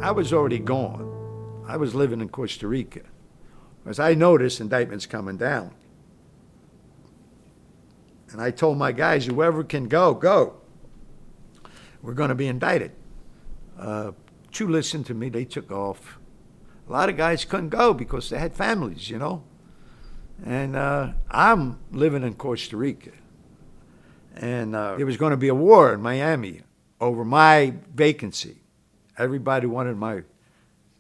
I was already gone. I was living in Costa Rica. Because I noticed indictments coming down. And I told my guys, whoever can go, go. We're going to be indicted. Two listened to me, they took off. A lot of guys couldn't go because they had families, you know. And I'm living in Costa Rica. And there was going to be a war in Miami over my vacancy. Everybody wanted my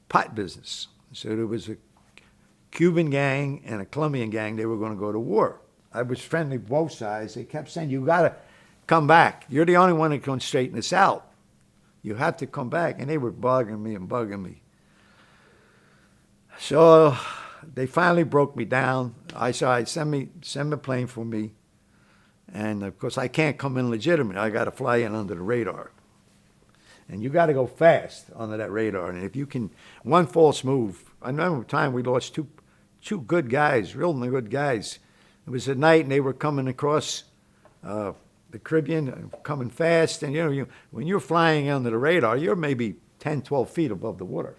pot business. So there was a Cuban gang and a Colombian gang. They were going to go to war. I was friendly with both sides. They kept saying, you got to come back. You're the only one that can straighten this out. You have to come back. And they were bugging me. So they finally broke me down. I said, send a plane for me. And of course, I can't come in legitimate. I got to fly in under the radar. And you got to go fast under that radar. And if you can, one false move. I remember a time we lost two good guys, real good guys. It was at night, and they were coming across the Caribbean, coming fast. And, you know, when you're flying under the radar, you're maybe 10, 12 feet above the water.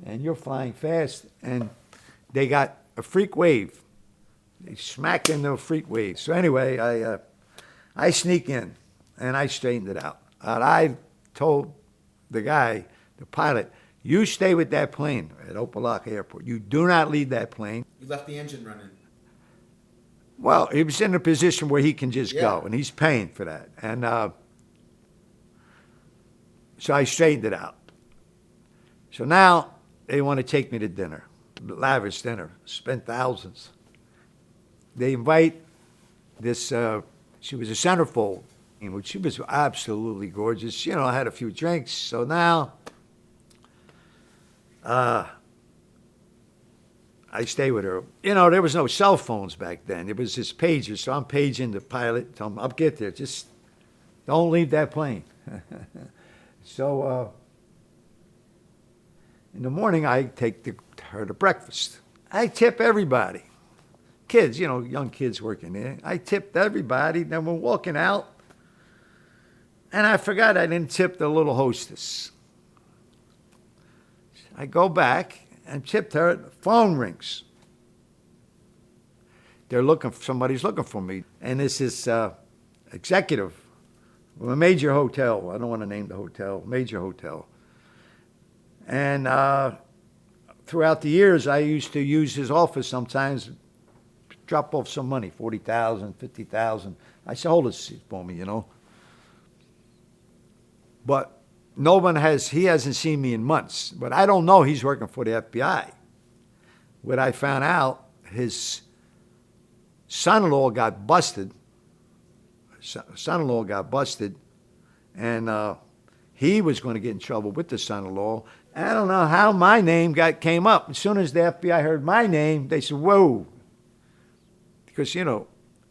And you're flying fast, and they got a freak wave. They smacked into a freak wave. So anyway, I sneak in, and I straightened it out. And I told the guy, the pilot, you stay with that plane at Opa-locka Airport. You do not leave that plane. You left the engine running. Well, he was in a position where he can just go, and he's paying for that. And so I straightened it out. So now they want to take me to dinner, lavish dinner, spent thousands. They invite this, she was a centerfold, which she was absolutely gorgeous. You know, I had a few drinks. So now I stay with her. You know, there was no cell phones back then. It was just pages. So I'm paging the pilot, tell him, I'll get there. Just don't leave that plane. So in the morning, I take her to breakfast. I tip everybody. Kids, you know, young kids working there. I tipped everybody. Then we're walking out. And I forgot I didn't tip the little hostess. I go back and tipped her. The phone rings. Somebody's looking for me. And this is executive from a major hotel. I don't want to name the hotel. Major hotel. And throughout the years, I used to use his office sometimes, drop off some money, $40,000, $50,000. I said, hold this for me, you know. But he hasn't seen me in months. But I don't know he's working for the FBI. What I found out, his son-in-law got busted. And he was going to get in trouble with the son-in-law. I don't know how my name came up. As soon as the FBI heard my name, they said, whoa. Because, you know,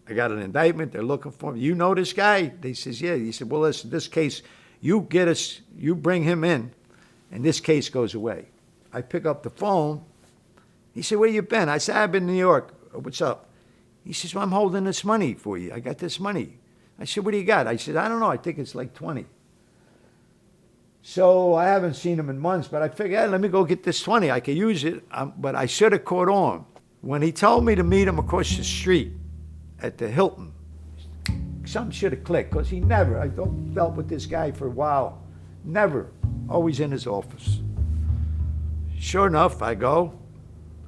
I got an indictment. They're looking for me. You know this guy? They says, yeah. He said, well, listen, this case, you bring him in, and this case goes away. I pick up the phone. He said, where you been? I said, I've been in New York. What's up? He says, well, I'm holding this money for you. I got this money. I said, what do you got? I said, I don't know. I think it's like 20. So I haven't seen him in months, but I figured, hey, let me go get this 20. I could use it, but I should have caught on. When he told me to meet him across the street at the Hilton, something should have clicked, because I dealt with this guy for a while. Never. Always in his office. Sure enough, I go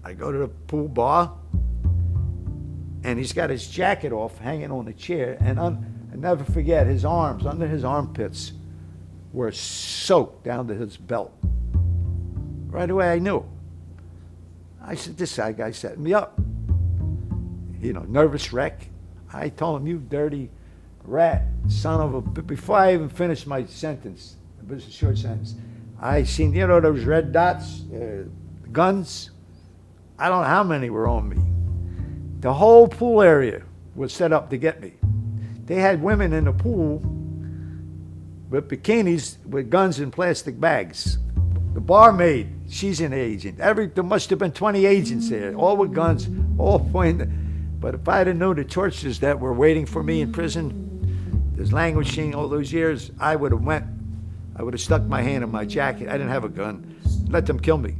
to the pool bar, and he's got his jacket off, hanging on the chair, and I never forget, his arms, under his armpits, were soaked down to his belt. Right away, I knew. I said, this guy set me up. You know, nervous wreck. I told him, you dirty rat, son of a... Before I even finished my sentence, it was a short sentence, I seen, you know, those red dots, guns? I don't know how many were on me. The whole pool area was set up to get me. They had women in the pool with bikinis with guns in plastic bags. The barmaid, she's an agent. There must have been 20 agents there, all with guns, all pointing. But if I'd have known the tortures that were waiting for me in prison, this languishing all those years, I would have went. I would have stuck my hand in my jacket. I didn't have a gun. Let them kill me.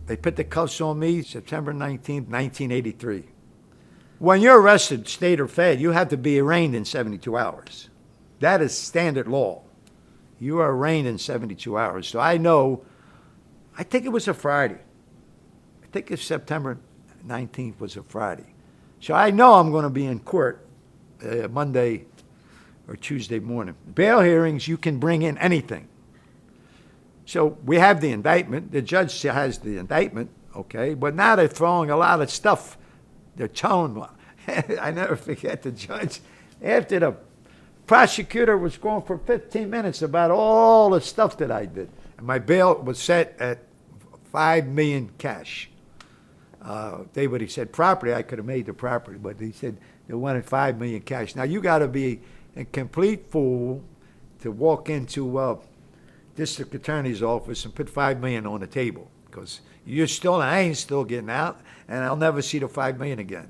They put the cuffs on me September 19th, 1983. When you're arrested, state or fed, you have to be arraigned in 72 hours. That is standard law. You are arraigned in 72 hours. So I know, I think it was a Friday. I think it's September 19th was a Friday. So I know I'm going to be in court Monday or Tuesday morning. Bail hearings, you can bring in anything. So we have the indictment. The judge has the indictment, okay? But now they're throwing a lot of stuff. They're telling, I never forget the judge, after the prosecutor was going for 15 minutes about all the stuff that I did. And my bail was set at $5 million cash. He said property, I could have made the property, but he said they wanted $5 million cash. Now you got to be a complete fool to walk into district attorney's office and put $5 million on the table, because I ain't still getting out, and I'll never see the $5 million again.